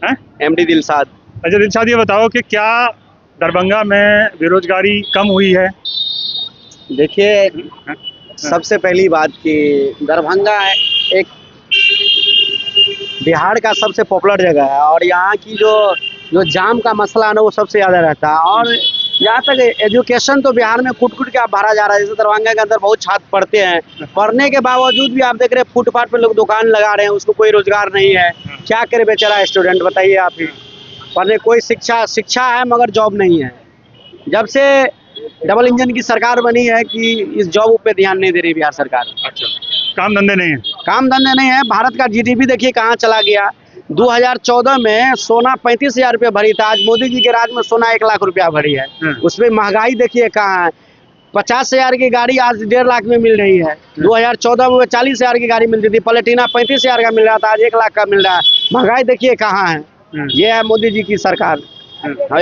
हैं? एमडी दिलशाद। अच्छा दिलशाद, ये बताओ कि क्या दरभंगा में बेरोजगारी कम हुई है? देखिए, सबसे पहली बात कि दरभंगा एक बिहार का सबसे पॉपुलर जगह है और यहाँ की जो जो जाम का मसला है ना वो सबसे ज़्यादा रहता है। और यहाँ तक एजुकेशन तो बिहार में कूट कूट के आप भरा जा रहा है। जैसे दरभंगा के अंदर बहुत छात्र पढ़ते हैं, पढ़ने के बावजूद भी आप देख रहे हैं फुटपाथ पे लोग दुकान लगा रहे हैं, उसको कोई रोजगार नहीं है। क्या करे बेचारा स्टूडेंट, बताइए आप ही। पढ़ने कोई शिक्षा है मगर जॉब नहीं है। जब से डबल इंजन की सरकार बनी है कि इस जॉब पे ध्यान नहीं दे रही बिहार सरकार। अच्छा, काम धंधे नहीं है? काम धंधे नहीं है। भारत का जीडीपी देखिए कहाँ चला गया। 2014 में सोना 35,000 रुपये भरी था, आज मोदी जी के राज में सोना 1 लाख रुपया भरी है। उसमें महंगाई देखिए कहाँ है। 50,000 की गाड़ी आज 1.5 लाख में मिल रही है। 2014 में 40,000 की गाड़ी मिलती थी, प्लेटिना 35,000 का मिल रहा था, आज 1 लाख का मिल रहा है। महंगाई देखिए कहाँ है। ये है मोदी जी की सरकार।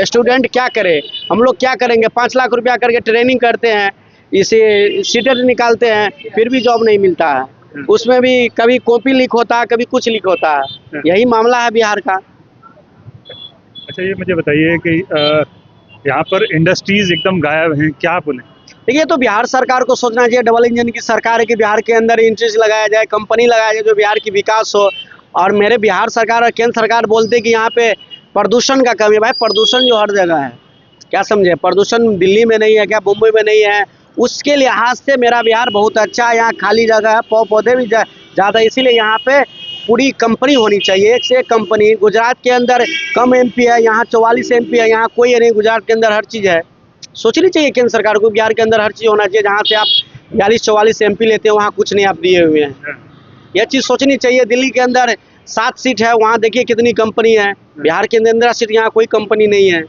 स्टूडेंट क्या करे, हम लोग क्या करेंगे? 5 लाख रुपया करके ट्रेनिंग करते हैं, इसे सीटेट निकालते हैं, फिर भी जॉब नहीं मिलता है। उसमें भी कभी कॉपी लीक होता है, कभी कुछ लीक होता है। यही मामला है बिहार का। अच्छा, ये मुझे बताइए कि यहाँ पर इंडस्ट्रीज एकदम गायब हैं, क्या बोले? देखिए, तो बिहार सरकार को सोचना चाहिए, डबल इंजन की सरकार है, कि बिहार के अंदर इंडस्ट्रीज लगाया जाए, कंपनी लगाया जाए जो बिहार की विकास हो। और मेरे बिहार सरकार और केंद्र सरकार बोलते हैं कि यहाँ पे प्रदूषण का कमी है। भाई, प्रदूषण जो हर जगह है, क्या समझे? प्रदूषण दिल्ली में नहीं है क्या, मुंबई में नहीं है? उसके लिहाज से मेरा बिहार बहुत अच्छा है। यहाँ खाली जगह है, पौधे भी ज़्यादा, इसीलिए यहाँ पे पूरी कंपनी होनी चाहिए, एक से एक कंपनी। गुजरात के अंदर कम एमपी है, यहाँ 44 एमपी है, यहाँ कोई नहीं। गुजरात के अंदर हर चीज़ है। सोचनी चाहिए केंद्र सरकार को, बिहार के अंदर हर चीज़ होना चाहिए। जहाँ से आप 42-44 एमपी लेते हैं वहाँ कुछ नहीं आप दिए हुए हैं। यह चीज़ सोचनी चाहिए। दिल्ली के अंदर 7 सीट है, वहाँ देखिए कितनी कंपनी है। बिहार के अंदर 15 सीट, यहाँ कोई कंपनी नहीं है।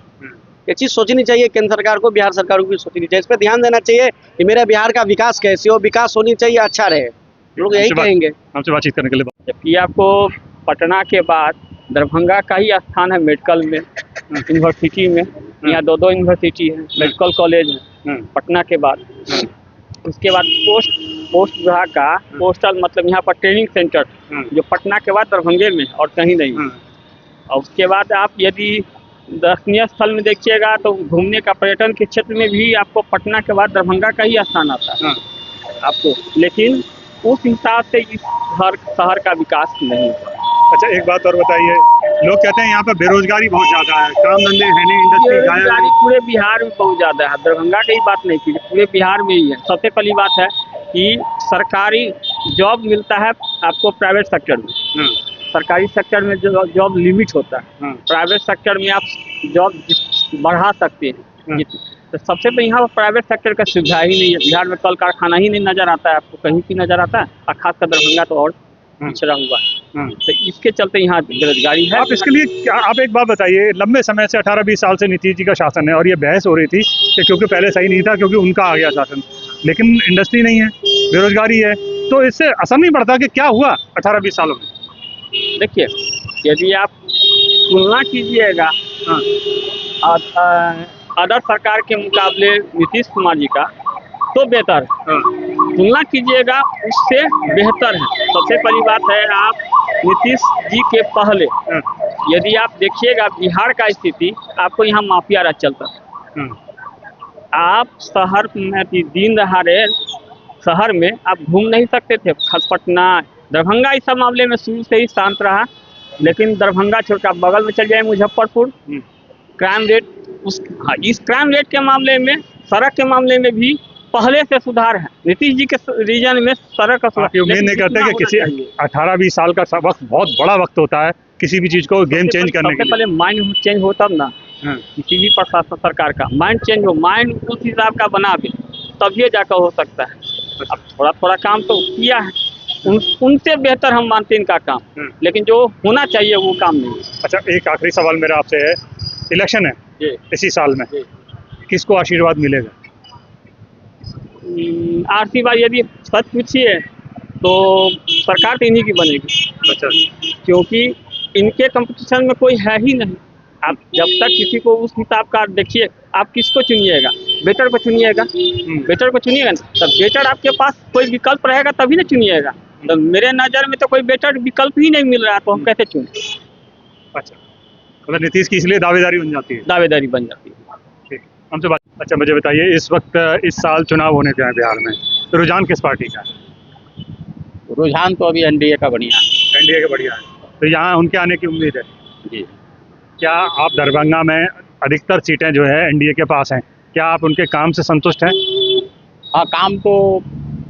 ये चीज़ सोचनी चाहिए केंद्र सरकार को, बिहार सरकार को भी सोचनी चाहिए। इस पर ध्यान देना चाहिए कि मेरे बिहार का विकास कैसे हो, विकास होनी चाहिए, अच्छा रहे। लोग यही कहेंगे। हमसे बातचीत करने के लिए। जबकि आपको पटना के बाद दरभंगा का ही स्थान है मेडिकल में, यूनिवर्सिटी में। यहाँ 2 यूनिवर्सिटी है, मेडिकल कॉलेज है पटना के बाद। उसके बाद पोस्ट विभाग का पोस्टल, मतलब यहाँ पर ट्रेनिंग सेंटर जो पटना के बाद दरभंगे में और कहीं नहीं। और उसके बाद आप यदि दर्शनीय स्थल में देखिएगा तो घूमने का पर्यटन के क्षेत्र में भी आपको पटना के बाद दरभंगा का ही स्थान आता है आपको। लेकिन उस हिसाब से इस शहर का विकास नहीं हुआ। अच्छा, एक बात और बताइए, लोग कहते हैं यहाँ पर बेरोजगारी बहुत ज़्यादा है, काम धंधे है नहीं, इंडस्ट्री बेरोजगारी पूरे बिहार में बहुत ज़्यादा है। दरभंगा की ही बात नहीं की, पूरे बिहार में ही है। सबसे पहली बात है कि सरकारी जॉब मिलता है आपको प्राइवेट सेक्टर में। सरकारी सेक्टर में जो जॉब लिमिट होता है, प्राइवेट सेक्टर में आप जॉब बढ़ा सकते हैं। तो सबसे पहले यहाँ प्राइवेट सेक्टर का सुविधा ही नहीं है। बिहार में कल कारखाना ही नहीं नज़र आता है आपको, कहीं भी नज़र आता है। और खासकर दरभंगा तो और पिछड़ा हुआ है। तो इसके चलते यहाँ बेरोजगारी है। आप इसके लिए क्या, आप एक बात बताइए, लंबे समय से 18-20 साल से नीतीश जी का शासन है और ये बहस हो रही थी कि क्योंकि पहले सही नहीं था, क्योंकि उनका आ गया शासन, लेकिन इंडस्ट्री नहीं है, बेरोजगारी है, तो इससे असर नहीं पड़ता कि क्या हुआ 18-20 सालों में? देखिए, यदि आप तुलना कीजिएगा अदर सरकार के मुकाबले नीतीश कुमार जी का, तो बेहतर है। तुलना कीजिएगा उससे बेहतर है। सबसे पहली बात है, आप नीतीश जी के पहले यदि आप देखिएगा बिहार का स्थिति, आपको यहाँ माफिया राज चलता है। आप शहर में दिन दहाड़े शहर में आप घूम नहीं सकते थे। पटना, दरभंगा इस सब मामले में शुरू से ही शांत रहा। लेकिन दरभंगा छोड़कर बगल में चल जाए मुजफ्फरपुर, क्राइम रेट इस क्राइम रेट के मामले में, सड़क के मामले में भी पहले से सुधार है। नीतीश जी के रीजन में सड़क का सुधार। उम्मीद नहीं करते कि किसी 18-20 साल का वक्त बहुत बड़ा वक्त होता है किसी भी चीज़ को गेम चेंज करने के लिए। पहले माइंड चेंज हो तब ना, किसी भी प्रशासन सरकार का माइंड चेंज हो, माइंड उस हिसाब का बना दे, तभी जाकर हो सकता है। अब थोड़ा थोड़ा काम तो किया है, उनसे बेहतर हम मानते हैं इनका काम, लेकिन जो होना चाहिए वो काम नहीं। अच्छा, एक आखिरी सवाल मेरा आपसे है, इलेक्शन है इसी साल में, किसको आशीर्वाद मिलेगा? आशीर्वाद यदि सच पूछिए तो सरकार तो इन्हीं की बनेगी। अच्छा, क्योंकि इनके कंपटीशन में कोई है ही नहीं। आप जब तक किसी को उस हिसाब का देखिए, आप किसको चुनिएगा? बेटर को चुनिएगा, बेटर को चुनिएगा ना, तब बेटर आपके पास कोई विकल्प रहेगा तभी ना चुनिएगा। तो मेरे नज़र में तो कोई बेटर विकल्प ही नहीं मिल रहा, तो हम कैसे चुने? अच्छा, मतलब नीतीश की इसलिए दावेदारी बन जाती है। दावेदारी बन जाती है। ठीक, हमसे बात। अच्छा मुझे बताइए, इस वक्त इस साल चुनाव होने के हैं बिहार में, तो रुझान किस पार्टी का है? रुझान तो अभी एनडीए का बढ़िया है। एनडीए का बढ़िया है, तो यहाँ उनके आने की उम्मीद है। जी। क्या आप दरभंगा में अधिकतर सीटें जो है एनडीए के पास हैं, क्या आप उनके काम से संतुष्ट हैं? हाँ, काम तो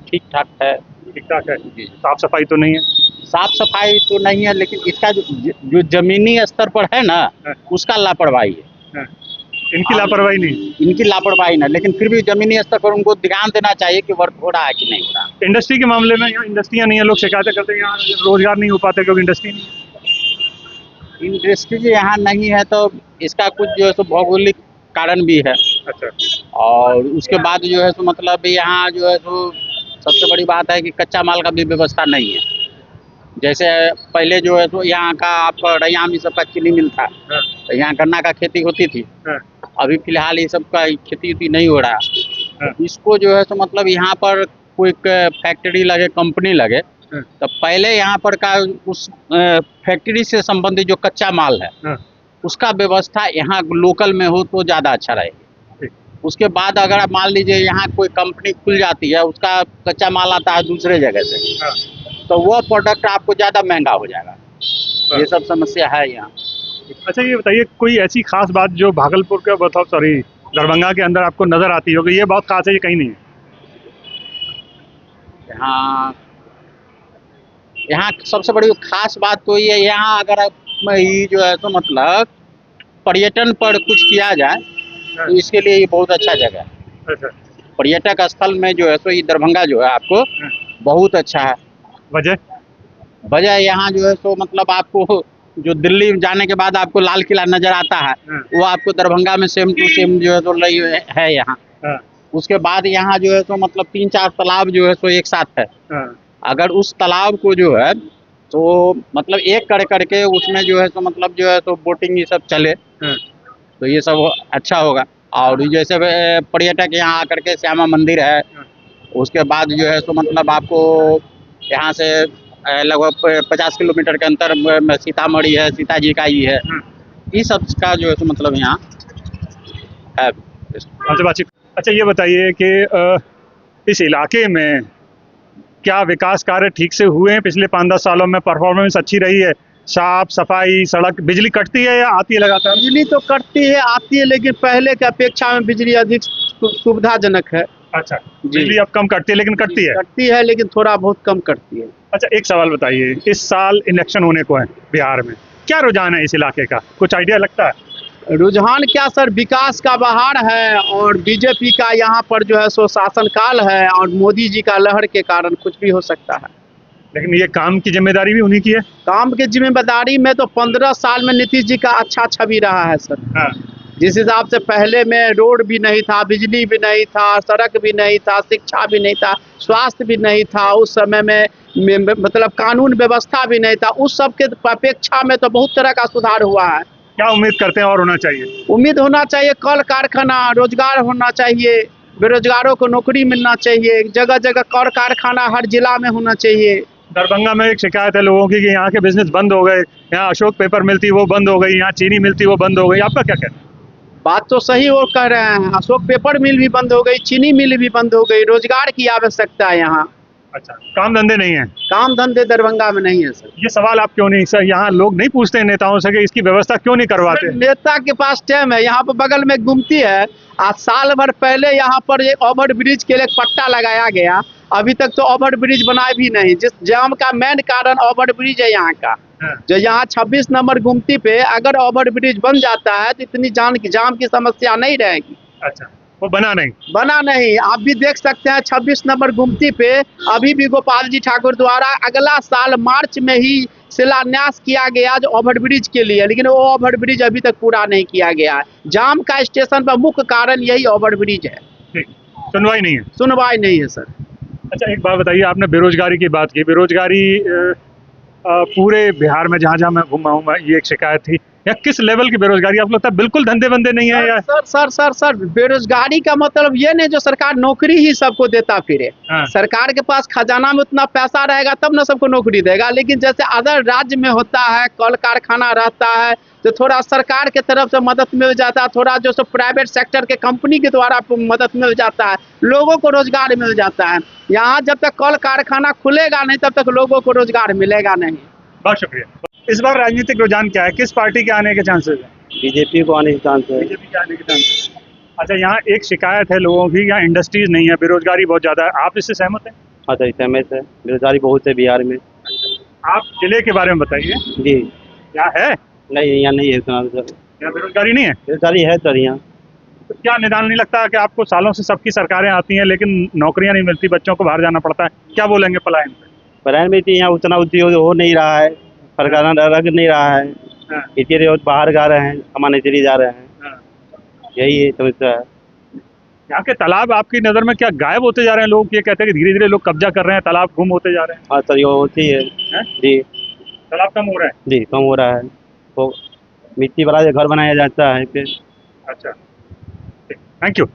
ठीक ठाक है। ठीक ठाक है। जी। साफ सफाई तो नहीं है? साफ सफाई तो नहीं है, लेकिन इसका जो जमीनी स्तर पर है ना, हाँ। उसका लापरवाही है। हाँ। इनकी लापरवाही नहीं? इनकी लापरवाही ना, लेकिन फिर भी जमीनी स्तर पर उनको ध्यान देना चाहिए कि वर्क हो रहा है कि नहीं हो रहा। इंडस्ट्री के मामले में यहाँ इंडस्ट्रियाँ नहीं है, लोग शिकायतें करते हैं यहाँ रोजगार नहीं हो पाते क्योंकि इंडस्ट्री नहीं है। इंडस्ट्री यहाँ नहीं है तो इसका कुछ जो है सो भौगोलिक कारण भी है। अच्छा। और उसके बाद जो है सो मतलब यहाँ जो है सो सबसे बड़ी बात है कि कच्चा माल का भी व्यवस्था नहीं है। जैसे पहले जो है सो यहाँ का आपका रैयाम ये सब का चीनी मिल था, हाँ। तो यहाँ गन्ना का खेती होती थी। हाँ। अभी फिलहाल ये सब का खेती उती नहीं हो रहा। हाँ। इसको जो है सो मतलब यहाँ पर कोई फैक्ट्री लगे, कंपनी लगे, हाँ। तो पहले यहाँ पर का उस फैक्ट्री से संबंधित जो कच्चा माल है, हाँ। उसका व्यवस्था यहाँ लोकल में हो तो ज़्यादा अच्छा रहेगा। उसके बाद अगर आप मान लीजिए यहाँ कोई कंपनी खुल जाती है, उसका कच्चा माल आता है दूसरे जगह से, हाँ। तो वो प्रोडक्ट आपको ज़्यादा महंगा हो जाएगा। ये सब समस्या है यहाँ। अच्छा ये बताइए, कोई ऐसी खास बात जो भागलपुर के मतलब सॉरी दरभंगा के अंदर आपको नजर आती हो कि ये बहुत खास है, ये कहीं नहीं है? यहाँ सबसे बड़ी खास बात तो ये, यहाँ अगर ये जो है तो मतलब पर्यटन पर कुछ किया जाए तो इसके लिए ये बहुत अच्छा जगह है। अच्छा। पर्यटक स्थल में जो है तो ये दरभंगा जो है आपको बहुत अच्छा है। वजह यहाँ जो है तो मतलब आपको जो दिल्ली जाने के बाद आपको लाल किला नजर आता है, वो आपको दरभंगा में सेम टू सेम जो है तो है यहाँ। उसके बाद यहाँ जो है तो मतलब 3-4 तालाब जो है तो एक साथ है। अगर उस तालाब को जो है तो मतलब एक करके उसमें जो है तो मतलब जो है तो बोटिंग ये सब चले, तो ये सब अच्छा होगा। और जैसे पर्यटक यहाँ आकर के श्यामा मंदिर है, उसके बाद जो है तो मतलब आपको यहाँ से लगभग 50 किलोमीटर के अंतर में सीतामढ़ी है, सीता जी का ही है। ये सब का जो है तो मतलब यहाँ है। अच्छा ये बताइए कि इस इलाके में क्या विकास कार्य ठीक से हुए हैं पिछले 5-10 सालों में? परफॉर्मेंस अच्छी रही है? साफ सफाई, सड़क, बिजली कटती है या आती है लगातार? बिजली तो कटती है, आती है, लेकिन पहले की अपेक्षा में बिजली अधिक सुविधाजनक है। अच्छा, बिजली अब कम कटती है लेकिन कटती है? कटती है लेकिन थोड़ा बहुत कम कटती है। अच्छा एक सवाल बताइए, इस साल इलेक्शन होने को है बिहार में, क्या रुझान है इस इलाके का, कुछ आइडिया लगता है? रुझान क्या सर, विकास का बहार है और बीजेपी का यहाँ पर जो है सो शासनकाल है और मोदी जी का लहर के कारण कुछ भी हो सकता है। लेकिन ये काम की जिम्मेदारी भी उन्हीं की है। काम की जिम्मेदारी में तो 15 साल में नीतीश जी का अच्छा छवि रहा है सर। हाँ। जिस हिसाब से पहले में रोड भी नहीं था, बिजली भी नहीं था, सड़क भी नहीं था, शिक्षा भी नहीं था, स्वास्थ्य भी नहीं था, उस समय में मतलब कानून व्यवस्था भी नहीं था, उस सब के अपेक्षा में तो बहुत तरह का सुधार हुआ है। क्या उम्मीद करते हैं और होना चाहिए? उम्मीद होना चाहिए कल कारखाना, रोजगार होना चाहिए, बेरोजगारों को नौकरी मिलना चाहिए, जगह जगह कल कारखाना हर जिला में होना चाहिए। दरभंगा में एक शिकायत है लोगों की कि यहाँ के बिजनेस बंद हो गए, यहाँ अशोक पेपर मिलती वो बंद हो गई, यहाँ चीनी मिलती वो बंद हो गई, आपका क्या कहना है? बात तो सही वो कह रहे हैं, अशोक पेपर मिल भी बंद हो गई, चीनी मिल भी बंद हो गई, रोजगार की आवश्यकता है यहाँ। अच्छा, काम धंधे नहीं है? काम धंधे दरभंगा में नहीं है सर। ये सवाल आप क्यों नहीं सर, यहाँ लोग नहीं पूछते हैं नेताओं से कि इसकी व्यवस्था क्यों नहीं करवाते? नेता के पास टाइम है, यहाँ पर बगल में गुमती है, आज साल भर पहले यहाँ पर एक ओवर ब्रिज के लिए पट्टा लगाया गया, अभी तक तो ओवर ब्रिज बनाए भी नहीं। जिस जाम का मेन कारण ओवर ब्रिज है यहाँ का। जो यहाँ 26 नंबर गुमती पे अगर ओवर ब्रिज बन जाता है तो इतनी जाम की समस्या नहीं रहेगी। अच्छा, वो बना नहीं? आप भी देख सकते हैं 26 नंबर गुमती पे अभी भी गोपाल जी ठाकुर द्वारा अगला साल मार्च में ही शिलान्यास किया गया जो ओवर ब्रिज के लिए, लेकिन वो ओवर ब्रिज अभी तक पूरा नहीं किया गया है। जाम का स्टेशन पर मुख्य कारण यही ओवर ब्रिज है। सुनवाई नहीं है? सुनवाई नहीं है सर। अच्छा एक बात बताइए, आपने बेरोजगारी की बात की, बेरोजगारी पूरे बिहार में जहाँ जहाँ मैं घूमा हूँ ये एक शिकायत थी, या किस लेवल की बेरोजगारी आपको लगता है? बिल्कुल धंधे बंदे नहीं है या? सर बेरोजगारी का मतलब ये नहीं जो सरकार नौकरी ही सबको देता फिरे। सरकार के पास खजाना में उतना पैसा रहेगा तब ना सबको नौकरी देगा, लेकिन जैसे अदर राज्य में होता है, कल कारखाना रहता है, तो थोड़ा सरकार के तरफ से मदद मिल जाता है, थोड़ा जो सो प्राइवेट सेक्टर के कंपनी के द्वारा मदद मिल जाता है, लोगों को रोजगार मिल जाता है। यहाँ जब तक कल कारखाना खुलेगा नहीं तब तक लोगों को रोजगार मिलेगा नहीं। बहुत शुक्रिया। इस बार राजनीतिक रुझान क्या है, किस पार्टी के आने के चांसेस हैं? बीजेपी को आने के चांस है। बीजेपी के आने के चांसेस। अच्छा, यहाँ एक शिकायत है लोगों की, यहाँ इंडस्ट्रीज नहीं है, बेरोजगारी बहुत ज्यादा है, आप इससे सहमत हैं? हाँ सही सहमत है, बेरोजगारी बहुत है बिहार में। आप जिले के बारे में बताइए, जी यहाँ है? नहीं, यहाँ नहीं है उतना यहाँ बेरोजगारी नहीं है? बेरोजगारी है सर यहाँ। तो क्या निदान नहीं लगता कि आपको सालों से सबकी सरकारें आती हैं लेकिन नौकरियां नहीं मिलती, बच्चों को बाहर जाना पड़ता है, क्या बोलेंगे पलायन पे? पलायन में यहाँ उतना उद्योग हो नहीं रहा है, सरकार लग नहीं रहा है, हाँ, इसलिए बाहर जा रहे हैं, कमाने चले जा रहे हैं, हाँ। यही है समस्या है। यहाँ के तालाब आपकी नज़र में क्या गायब होते जा रहे हैं? लोग ये कहते हैं कि धीरे धीरे लोग कब्जा कर रहे हैं, तालाब गुम होते जा रहे हैं। हाँ सर ये होती है हैं? जी। तालाब कम हो रहा है? जी कम हो रहा है, तो मिट्टी वाला घर बनाया जाता है फिर। अच्छा, थैंक यू।